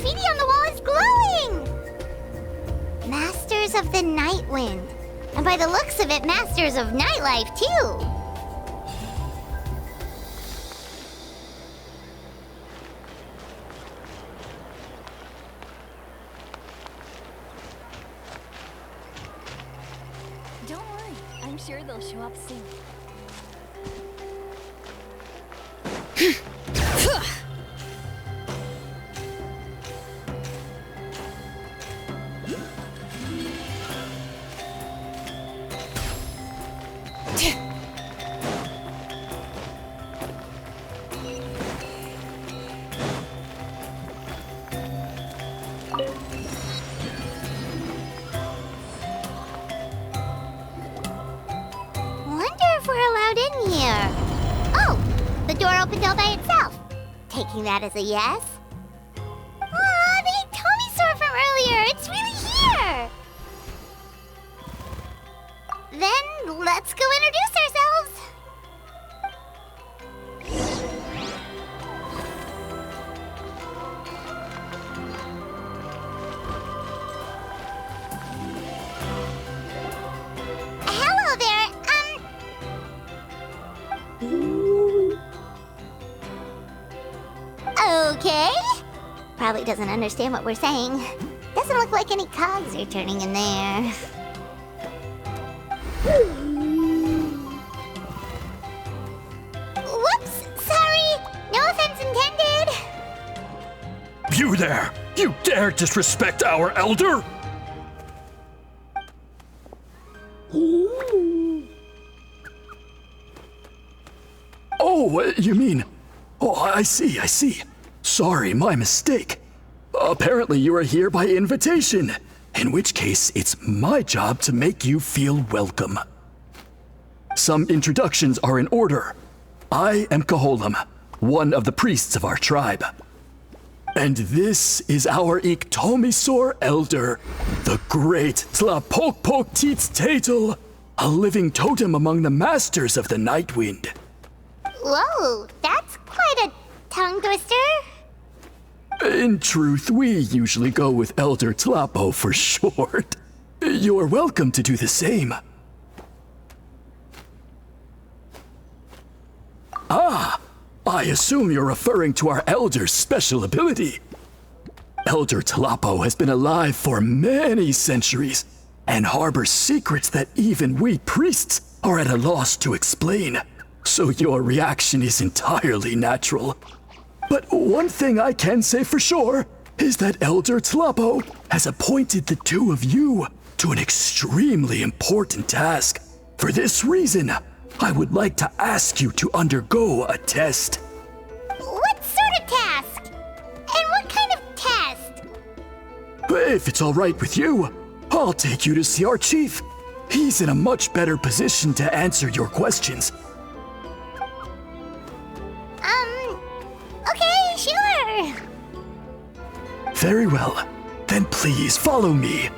graffiti on the wall is glowing! Masters of the Night Wind. And by the looks of it, masters of nightlife, too. Don't worry, I'm sure they'll show up soon. Taking that as a yes? Aw, the Tomisaur from earlier! It's really here! Then, let's go introduce ourselves! Hello there, Okay. Probably doesn't understand what we're saying. Doesn't look like any cogs are turning in there. Whoops! Sorry! No offense intended! You there! You dare disrespect our elder? Oh, you mean... Oh, I see. Sorry, my mistake. Apparently you are here by invitation, in which case it's my job to make you feel welcome. Some introductions are in order. I am Koholam, one of the priests of our tribe. And this is our Iktomisaur elder, the great Tlapokpok-Teets-Tatel, a living totem among the masters of the Night Wind. Whoa, that's quite a tongue twister. In truth, we usually go with Elder Tlapo for short. You're welcome to do the same. Ah, I assume you're referring to our elder's special ability. Elder Tlapo has been alive for many centuries and harbors secrets that even we priests are at a loss to explain. So your reaction is entirely natural. But one thing I can say for sure is that Elder Tlapo has appointed the two of you to an extremely important task. For this reason, I would like to ask you to undergo a test. What sort of task? And what kind of test? If it's all right with you, I'll take you to see our chief. He's in a much better position to answer your questions. Okay, sure. Very well. Then please follow me.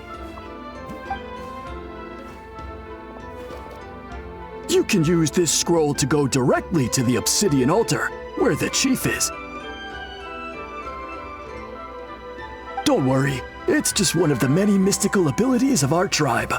You can use this scroll to go directly to the obsidian altar, where the chief is. Don't worry, it's just one of the many mystical abilities of our tribe.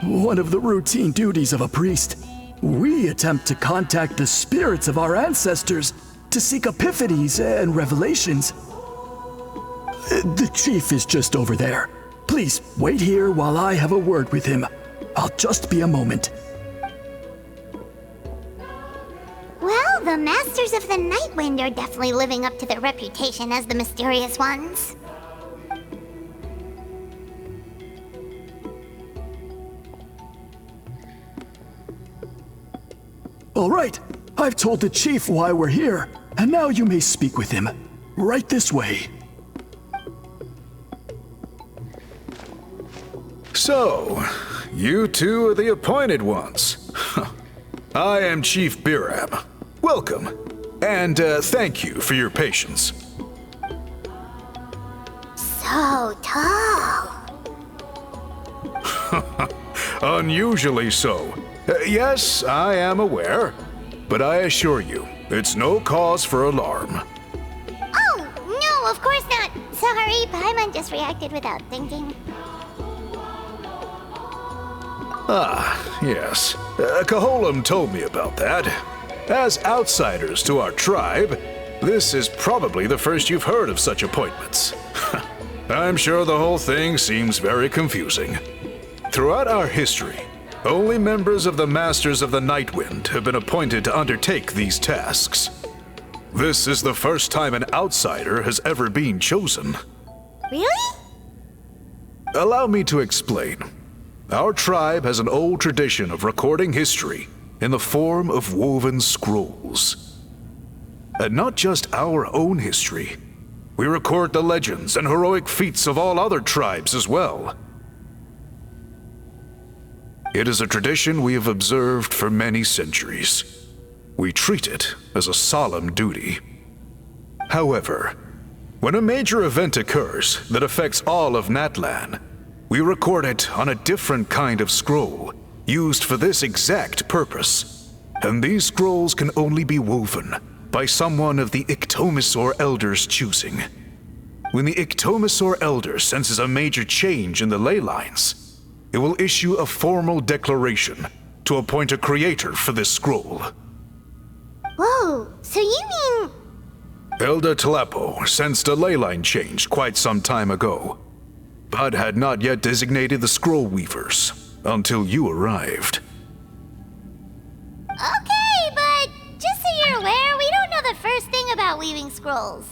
One of the routine duties of a priest. We attempt to contact the spirits of our ancestors to seek epiphanies and revelations. The chief is just over there. Please wait here while I have a word with him. I'll just be a moment. the Masters of the Night Wind are definitely living up to their reputation as the mysterious ones. All right, I've told the chief why we're here, and now you may speak with him. Right this way. So, you two are the appointed ones. I am Chief Biram. Welcome, and thank you for your patience. So tall. Unusually so. Yes, I am aware, but I assure you, it's no cause for alarm. Oh, no, of course not. Sorry, Paimon just reacted without thinking. Ah, yes. Kaholam told me about that. As outsiders to our tribe, this is probably the first you've heard of such appointments. I'm sure the whole thing seems very confusing. Throughout our history, only members of the Masters of the Night Wind have been appointed to undertake these tasks. This is the first time an outsider has ever been chosen. Really? Allow me to explain. Our tribe has an old tradition of recording history in the form of woven scrolls. And not just our own history. We record the legends and heroic feats of all other tribes as well. It is a tradition we have observed for many centuries. We treat it as a solemn duty. However, when a major event occurs that affects all of Natlan, we record it on a different kind of scroll, used for this exact purpose. And these scrolls can only be woven by someone of the Iktomisor Elder's choosing. When the Iktomisor Elder senses a major change in the ley lines, it will issue a formal declaration to appoint a creator for this scroll. Whoa, so you mean... Elder Tlapo sensed a ley line change quite some time ago, but had not yet designated the scroll weavers until you arrived. Okay, but just so you're aware, we don't know the first thing about weaving scrolls.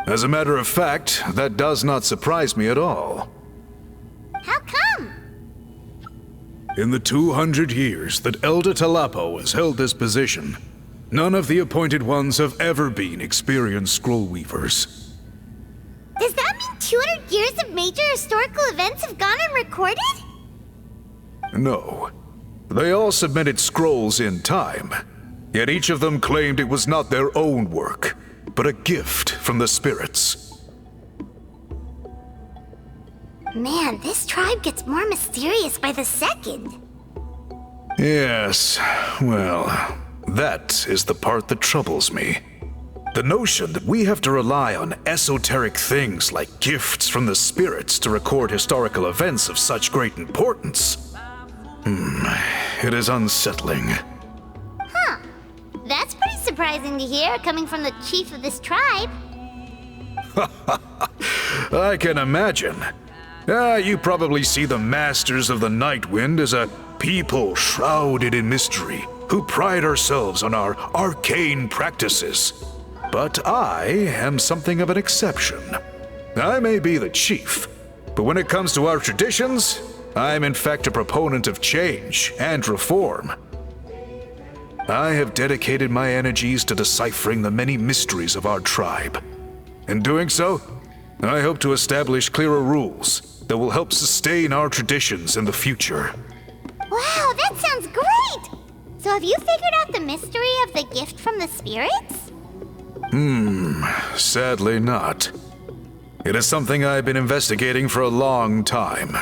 As a matter of fact, that does not surprise me at all. How come? In the 200 years that Elder Tlapo has held this position, none of the appointed ones have ever been experienced scroll weavers. Does that mean 200 years of major historical events have gone unrecorded? No. They all submitted scrolls in time, yet each of them claimed it was not their own work, but a gift from the spirits. Man, this tribe gets more mysterious by the second. Yes, well, that is the part that troubles me. The notion that we have to rely on esoteric things like gifts from the spirits to record historical events of such great importance. It is unsettling. Huh. That's pretty surprising to hear, coming from the chief of this tribe. I can imagine. You probably see the Masters of the Night Wind as a people shrouded in mystery, who pride ourselves on our arcane practices. But I am something of an exception. I may be the chief, but when it comes to our traditions, I'm in fact a proponent of change and reform. I have dedicated my energies to deciphering the many mysteries of our tribe. In doing so, I hope to establish clearer rules that will help sustain our traditions in the future. Wow, that sounds great! So have you figured out the mystery of the gift from the spirits? Sadly not. It is something I've been investigating for a long time,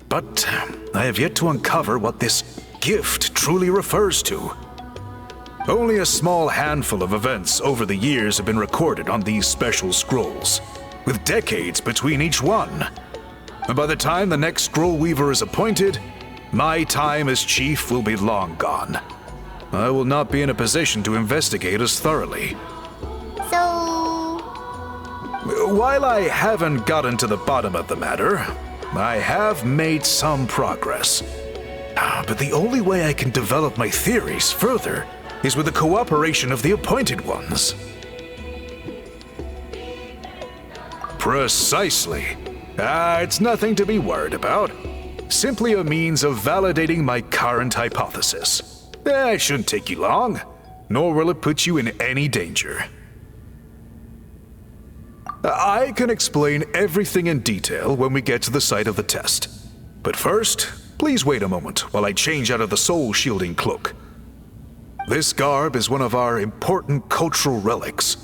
but I have yet to uncover what this gift truly refers to. Only a small handful of events over the years have been recorded on these special scrolls, with decades between each one. And by the time the next scroll weaver is appointed, my time as chief will be long gone. I will not be in a position to investigate as thoroughly. So... While I haven't gotten to the bottom of the matter, I have made some progress. But the only way I can develop my theories further is with the cooperation of the Appointed Ones. Precisely. It's nothing to be worried about. Simply a means of validating my current hypothesis. It shouldn't take you long, nor will it put you in any danger. I can explain everything in detail when we get to the site of the test. But first, please wait a moment while I change out of the soul-shielding cloak. This garb is one of our important cultural relics,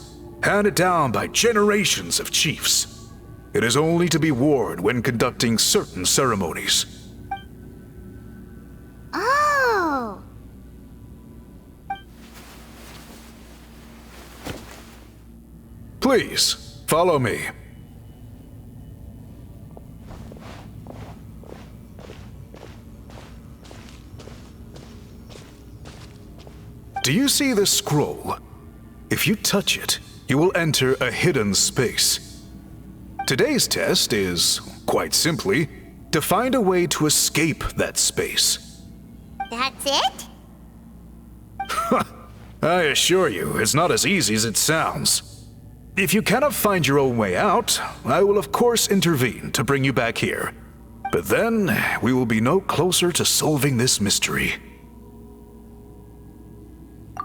handed down by generations of chiefs. It is only to be worn when conducting certain ceremonies. Oh! Please, follow me. Do you see this scroll? If you touch it, you will enter a hidden space. Today's test is, quite simply, to find a way to escape that space. That's it? I assure you, it's not as easy as it sounds. If you cannot find your own way out, I will of course intervene to bring you back here. But then, we will be no closer to solving this mystery.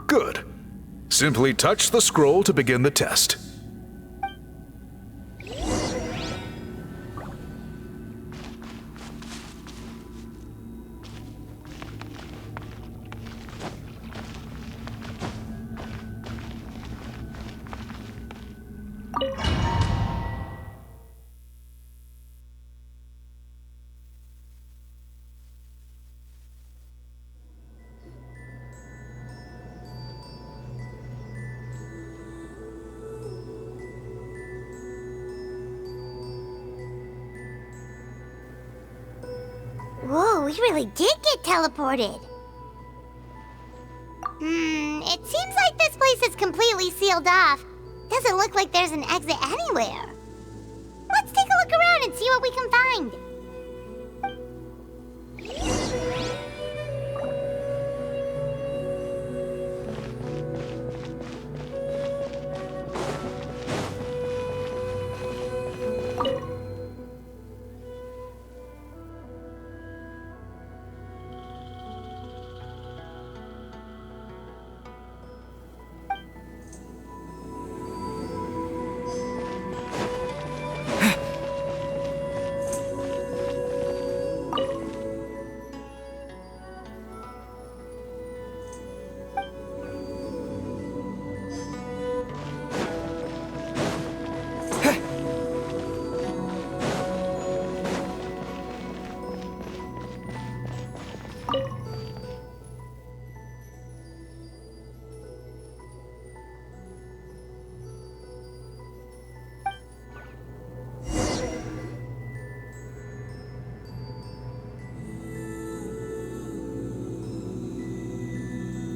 Good. Simply touch the scroll to begin the test. Whoa, we really did get teleported. It seems like this place is completely sealed off. Doesn't look like there's an exit anywhere. Let's take a look around and see what we can find.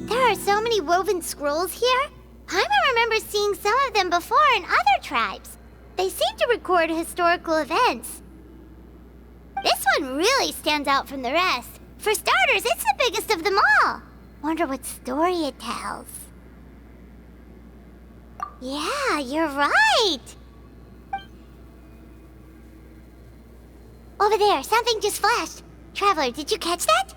There are so many woven scrolls here. Paimon remembers seeing some of them before in other tribes. They seem to record historical events. This one really stands out from the rest. For starters, it's the biggest of them all. Wonder what story it tells. Yeah, you're right. Over there, something just flashed. Traveler, did you catch that?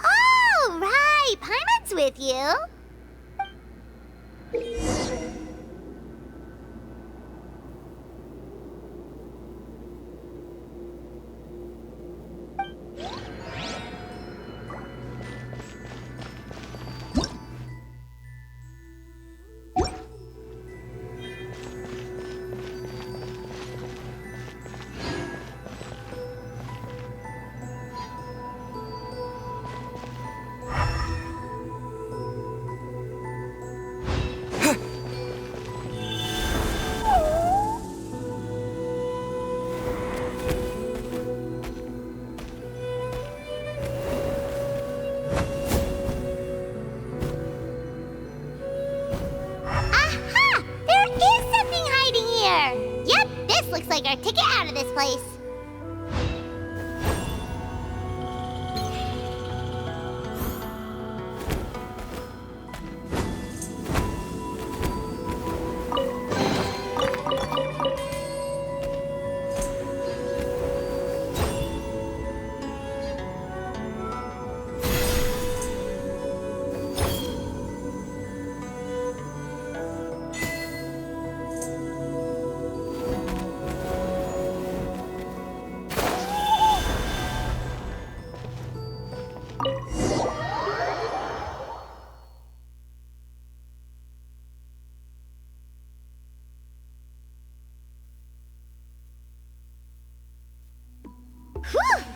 Oh, right. Paimon's with you. Looks like our ticket out of this place.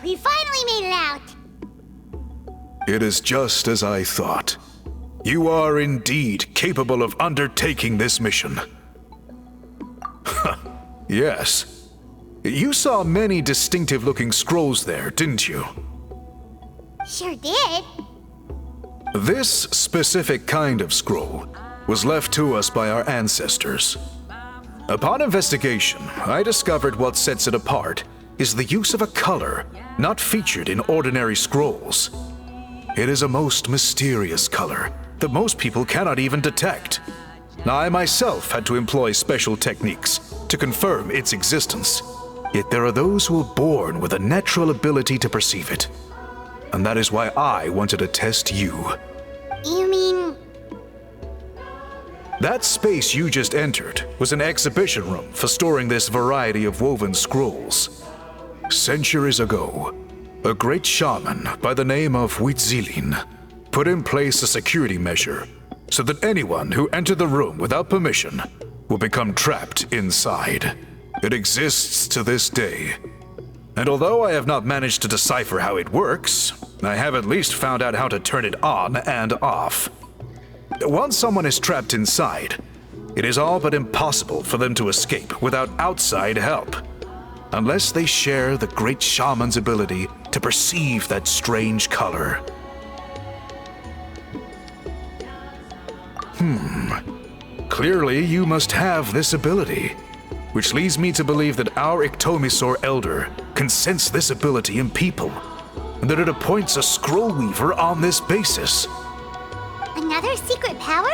We finally made it out! It is just as I thought. You are indeed capable of undertaking this mission. Yes. You saw many distinctive-looking scrolls there, didn't you? Sure did. This specific kind of scroll was left to us by our ancestors. Upon investigation, I discovered what sets it apart is the use of a color not featured in ordinary scrolls. It is a most mysterious color that most people cannot even detect. I myself had to employ special techniques to confirm its existence. Yet there are those who are born with a natural ability to perceive it. And that is why I wanted to test you. You mean... That space you just entered was an exhibition room for storing this variety of woven scrolls. Centuries ago, a great shaman by the name of Huitzilin put in place a security measure so that anyone who entered the room without permission will become trapped inside. It exists to this day. And although I have not managed to decipher how it works, I have at least found out how to turn it on and off. Once someone is trapped inside, it is all but impossible for them to escape without outside help, unless they share the great shaman's ability to perceive that strange color. Clearly you must have this ability, which leads me to believe that our Ictomisaur Elder can sense this ability in people, and that it appoints a scroll weaver on this basis. Another secret power?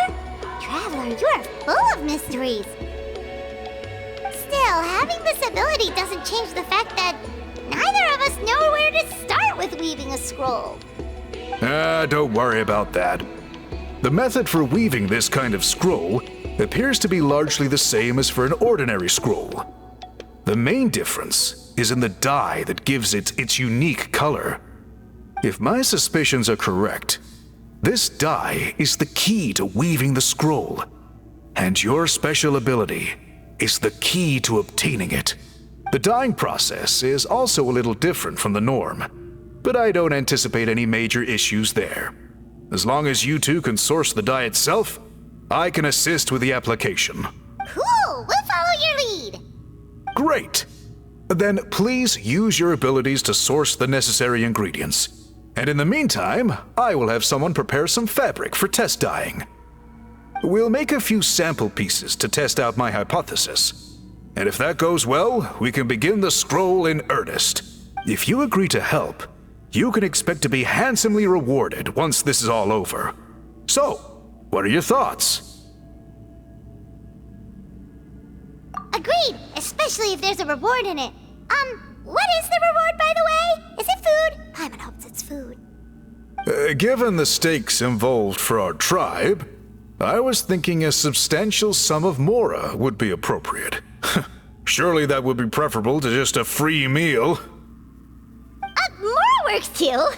Traveler, you are full of mysteries. Still, having this ability doesn't change the fact that neither of us know where to start with weaving a scroll. Don't worry about that. The method for weaving this kind of scroll appears to be largely the same as for an ordinary scroll. The main difference is in the dye that gives it its unique color. If my suspicions are correct, this dye is the key to weaving the scroll, and your special ability is the key to obtaining it. The dyeing process is also a little different from the norm, but I don't anticipate any major issues there. As long as you two can source the dye itself, I can assist with the application. Cool! We'll follow your lead! Great! Then please use your abilities to source the necessary ingredients. And in the meantime, I will have someone prepare some fabric for test dyeing. We'll make a few sample pieces to test out my hypothesis. And if that goes well, we can begin the scroll in earnest. If you agree to help, you can expect to be handsomely rewarded once this is all over. So, what are your thoughts? Agreed, especially if there's a reward in it. What is the reward, by the way? Is it food? Paimon hopes it's food. Given the stakes involved for our tribe, I was thinking a substantial sum of mora would be appropriate. Surely that would be preferable to just a free meal. Mora works too.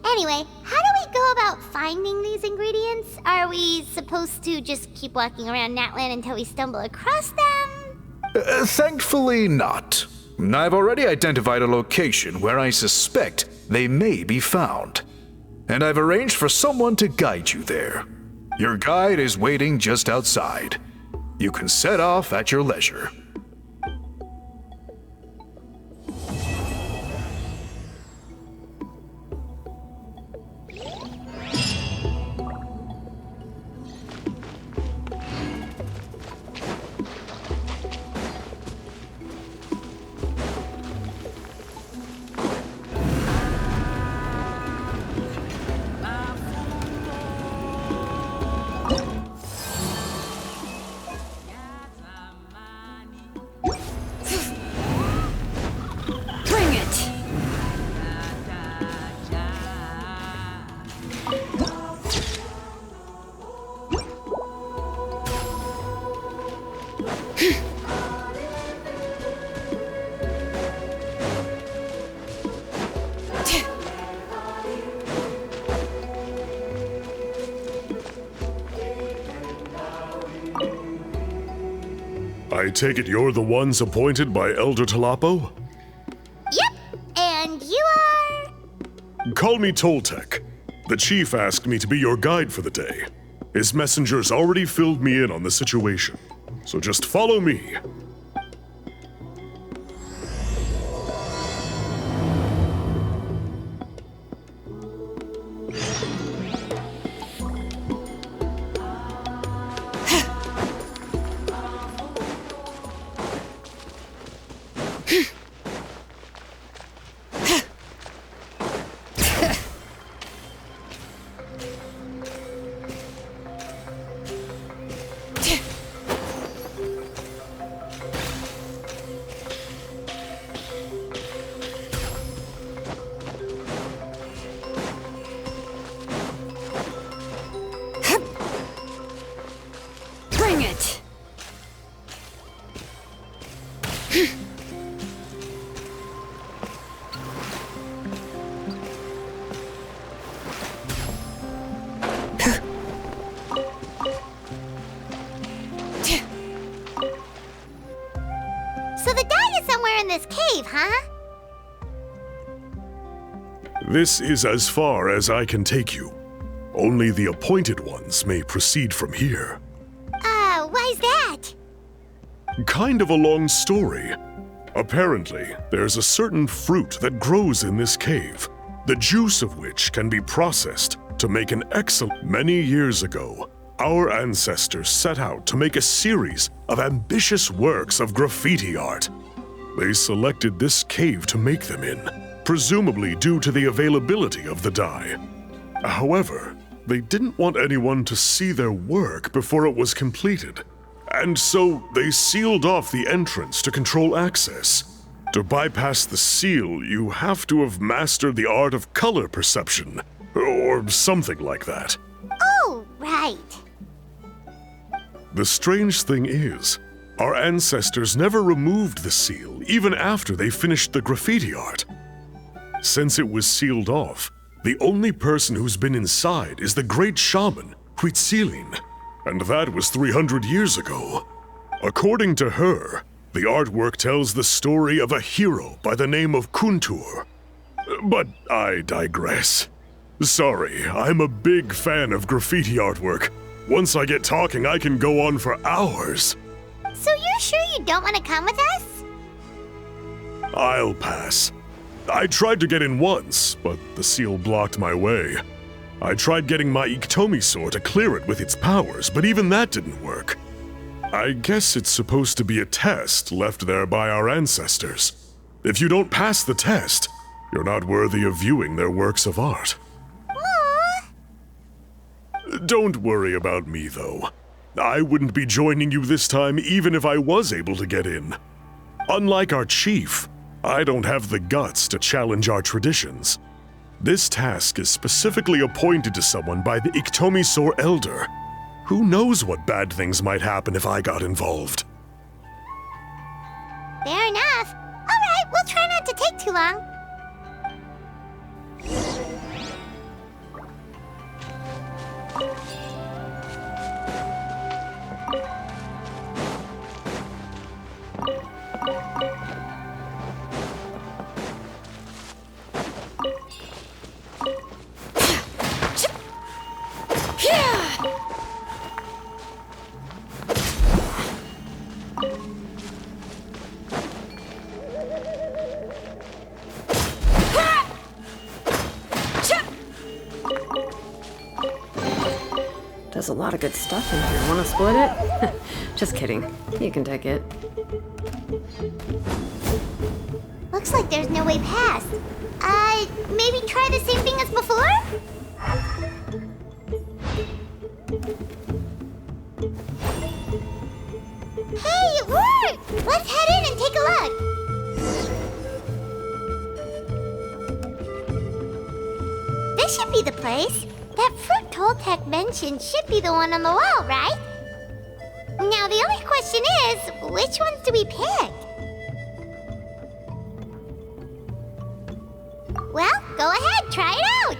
Anyway, how do we go about finding these ingredients? Are we supposed to just keep walking around Natlan until we stumble across them? Thankfully not. I've already identified a location where I suspect they may be found. And I've arranged for someone to guide you there. Your guide is waiting just outside. You can set off at your leisure. I take it you're the ones appointed by Elder Talapo? Yep, and you Call me Toltec. The chief asked me to be your guide for the day. His messengers already filled me in on the situation, so just follow me. Bring it! So the guide is somewhere in this cave, huh? This is as far as I can take you. Only the appointed ones may proceed from here. Why's that? Kind of a long story. Apparently, there's a certain fruit that grows in this cave, the juice of which can be processed to make an excellent... Many years ago, our ancestors set out to make a series of ambitious works of graffiti art. They selected this cave to make them in, presumably due to the availability of the dye. However, they didn't want anyone to see their work before it was completed, and so they sealed off the entrance to control access. To bypass the seal, you have to have mastered the art of color perception, or something like that. Oh, right. The strange thing is, our ancestors never removed the seal even after they finished the graffiti art. Since it was sealed off, the only person who's been inside is the great shaman, Huitzilin, and that was 300 years ago. According to her, the artwork tells the story of a hero by the name of Kuntur. But I digress. Sorry, I'm a big fan of graffiti artwork. Once I get talking, I can go on for hours. So you're sure you don't want to come with us? I'll pass. I tried to get in once, but the seal blocked my way. I tried getting my Iktomi to clear it with its powers, but even that didn't work. I guess it's supposed to be a test left there by our ancestors. If you don't pass the test, you're not worthy of viewing their works of art. Aww. Don't worry about me, though. I wouldn't be joining you this time even if I was able to get in. Unlike our chief, I don't have the guts to challenge our traditions. This task is specifically appointed to someone by the Iktomi Elder. Who knows what bad things might happen if I got involved? Fair enough. All right, we'll try not to take too long. There's a lot of good stuff in here. Wanna split it? Just kidding. You can take it. Looks like there's no way past. Maybe try the same thing as before? Hey, it worked! Let's head in and take a look. This should be the place. That fruit Toltec mentioned should be the one on the wall, right? Now the only question is, which ones do we pick? Well, go ahead, try it out!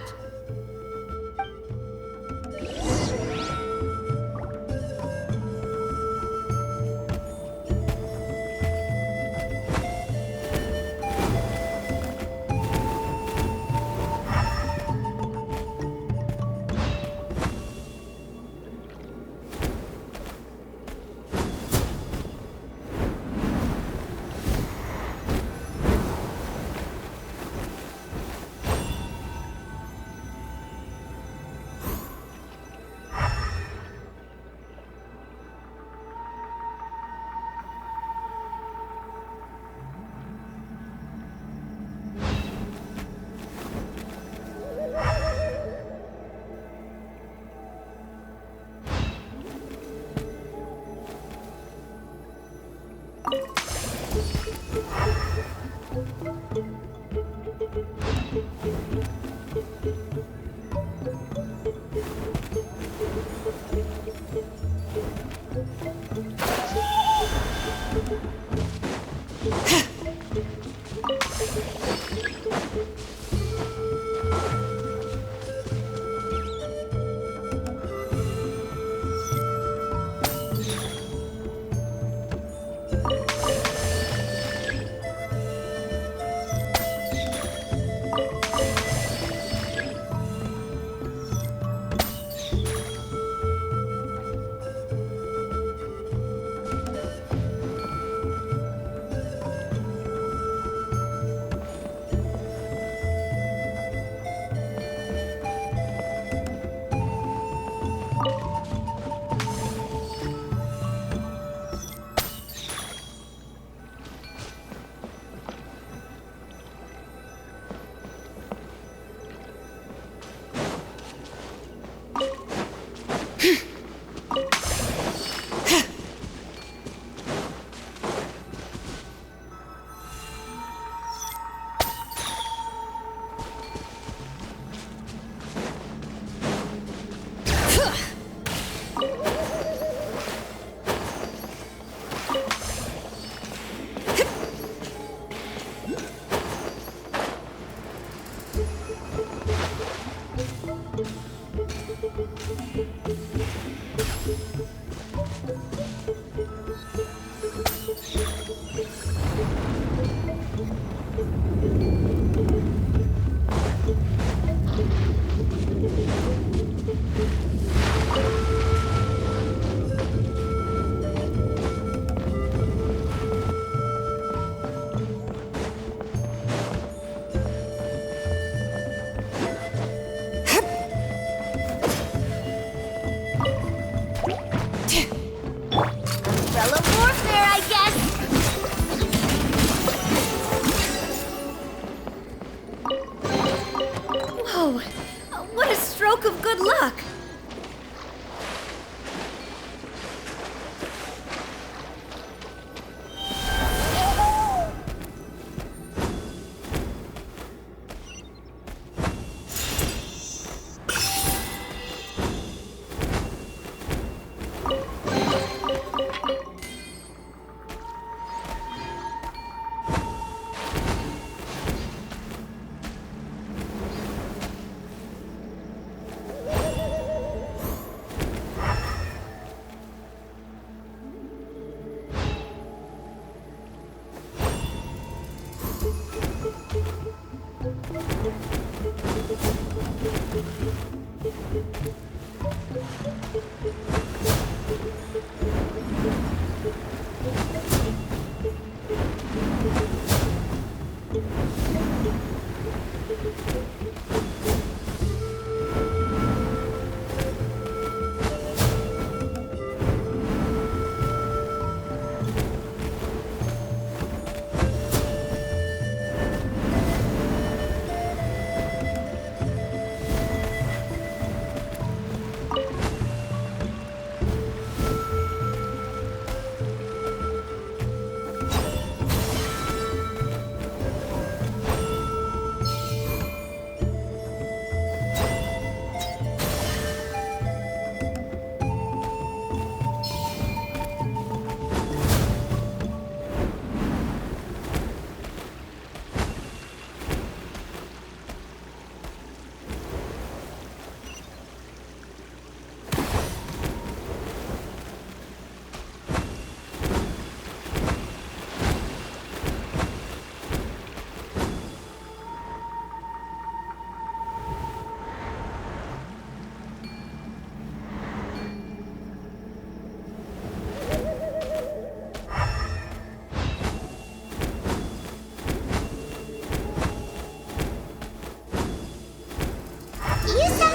Good luck!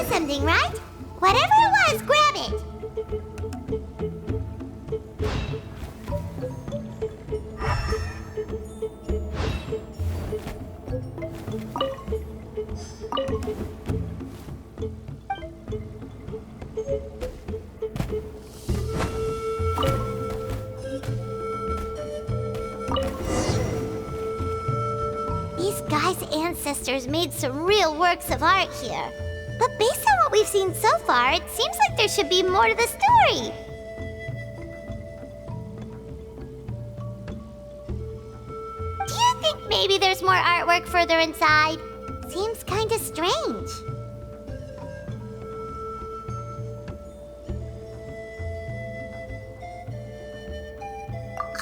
Something, right? Whatever it was, grab it! These guys' ancestors made some real works of art here. But based on what we've seen so far, it seems like there should be more to the story. Do you think maybe there's more artwork further inside? Seems kinda strange.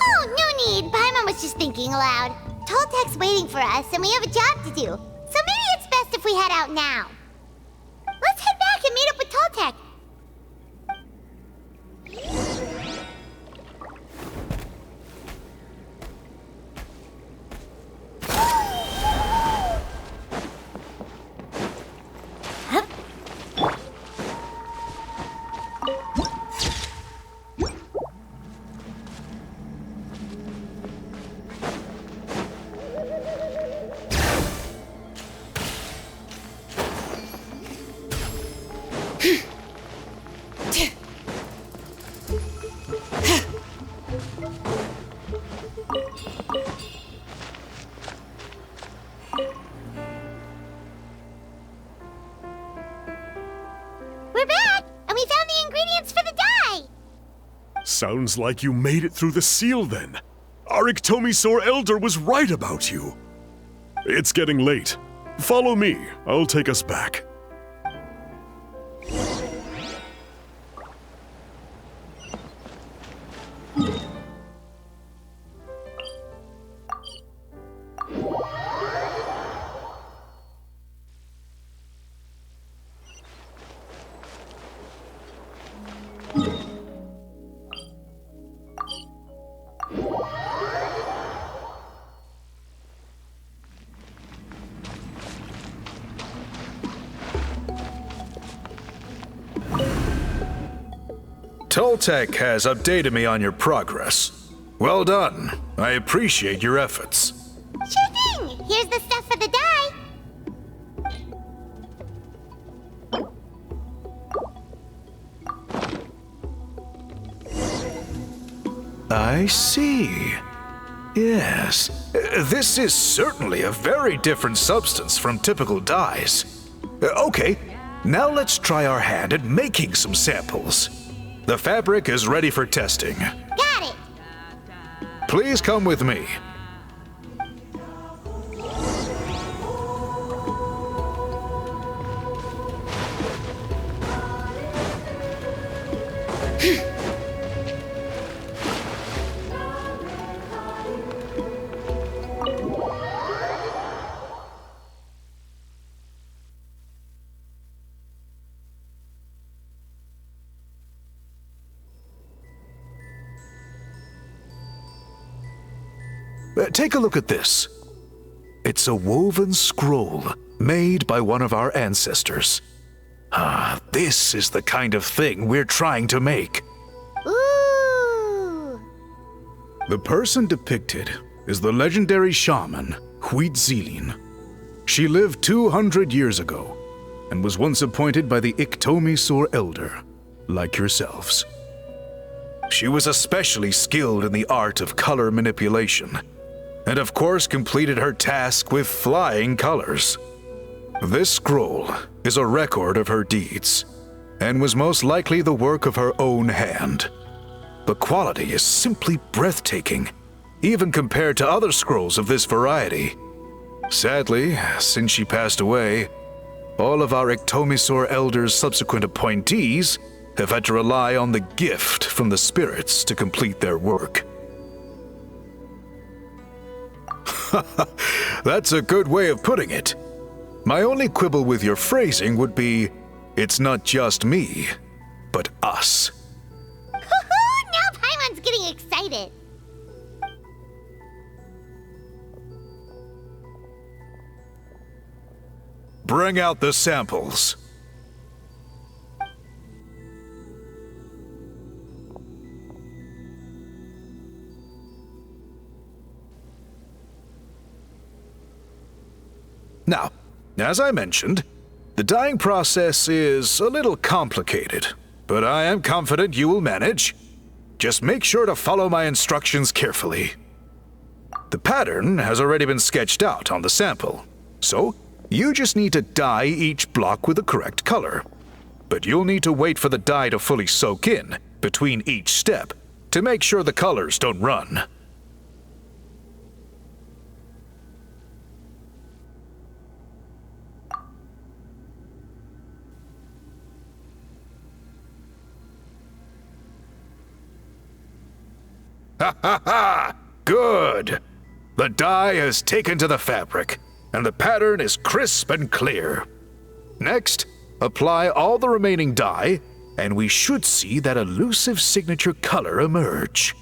Oh, no need. Paimon was just thinking aloud. Toltek's waiting for us, and we have a job to do. So maybe it's best if we head out now. Let's head back and meet up with Toltek. We're back, and we found the ingredients for the dye! Sounds like you made it through the seal then. Our Iktomisaur Elder was right about you. It's getting late. Follow me. I'll take us back. Toltek has updated me on your progress. Well done. I appreciate your efforts. Sure thing! Here's the stuff for the dye. I see. Yes, this is certainly a very different substance from typical dyes. Okay, now let's try our hand at making some samples. The fabric is ready for testing. Got it! Please come with me. Take a look at this. It's a woven scroll made by one of our ancestors. This is the kind of thing we're trying to make. Ooh! The person depicted is the legendary shaman, Huitzilin. She lived 200 years ago and was once appointed by the Iktomisor Elder, like yourselves. She was especially skilled in the art of color manipulation, and of course completed her task with flying colors. This scroll is a record of her deeds, and was most likely the work of her own hand. The quality is simply breathtaking, even compared to other scrolls of this variety. Sadly, since she passed away, all of our Iktomisor Elder's subsequent appointees have had to rely on the gift from the spirits to complete their work. That's a good way of putting it. My only quibble with your phrasing would be, it's not just me, but us. Now Paimon's getting excited. Bring out the samples. Now, as I mentioned, the dyeing process is a little complicated, but I am confident you will manage. Just make sure to follow my instructions carefully. The pattern has already been sketched out on the sample, so you just need to dye each block with the correct color. But you'll need to wait for the dye to fully soak in between each step to make sure the colors don't run. Ha ha ha! Good! The dye has taken to the fabric, and the pattern is crisp and clear. Next, apply all the remaining dye, and we should see that elusive signature color emerge.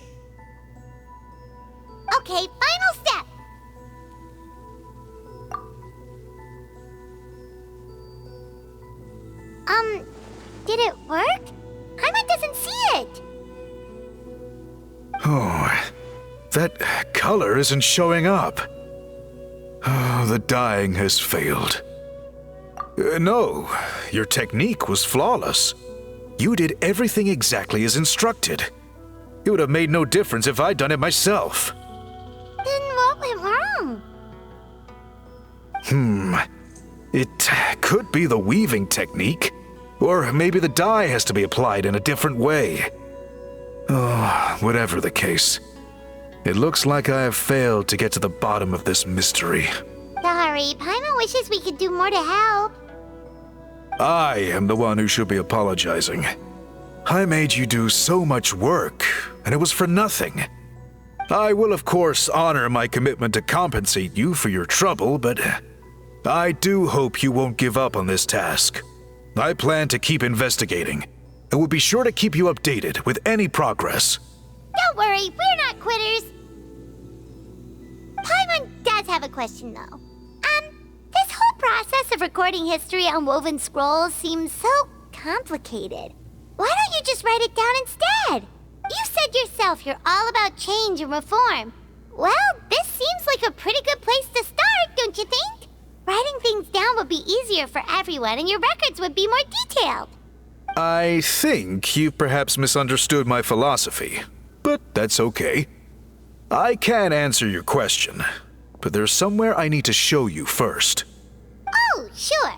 Okay, final step. Did it work? Paimon doesn't see it. Oh, that color isn't showing up. Oh, the dyeing has failed. No, your technique was flawless. You did everything exactly as instructed. It would have made no difference if I'd done it myself. Then what went wrong? It could be the weaving technique, or maybe the dye has to be applied in a different way. Oh, whatever the case, it looks like I have failed to get to the bottom of this mystery. Sorry, Paimon wishes we could do more to help. I am the one who should be apologizing. I made you do so much work, and it was for nothing. I will, of course, honor my commitment to compensate you for your trouble, but I do hope you won't give up on this task. I plan to keep investigating, and will be sure to keep you updated with any progress. Don't worry, we're not quitters. Paimon does have a question, though. This whole process of recording history on woven scrolls seems so complicated. Why don't you just write it down instead? You said yourself you're all about change and reform. Well, this seems like a pretty good place to start, don't you think? Writing things down would be easier for everyone, and your records would be more detailed. I think you perhaps misunderstood my philosophy, but that's okay. I can answer your question, but there's somewhere I need to show you first. Oh, sure.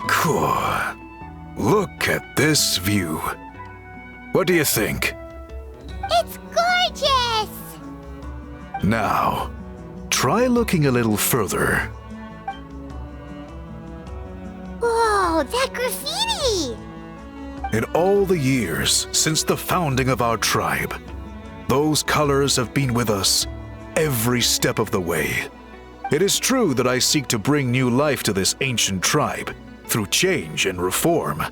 Cool. Look at this view. What do you think? It's gorgeous! Now, try looking a little further. Whoa, that graffiti! In all the years since the founding of our tribe, those colors have been with us every step of the way. It is true that I seek to bring new life to this ancient tribe through change and reform.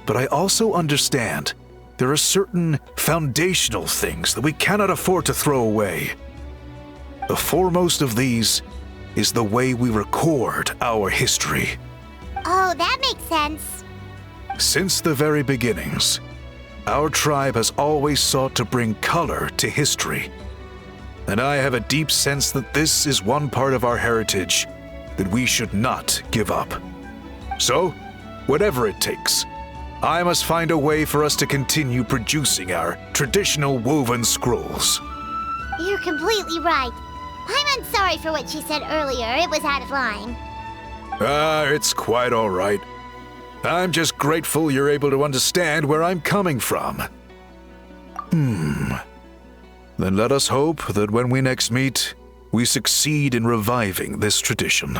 But I also understand there are certain foundational things that we cannot afford to throw away. The foremost of these is the way we record our history. Oh, that makes sense. Since the very beginnings, our tribe has always sought to bring color to history. And I have a deep sense that this is one part of our heritage that we should not give up. So, whatever it takes, I must find a way for us to continue producing our traditional woven scrolls. You're completely right. I'm sorry for what she said earlier. It was out of line. It's quite all right. I'm just grateful you're able to understand where I'm coming from. Then let us hope that when we next meet, we succeed in reviving this tradition.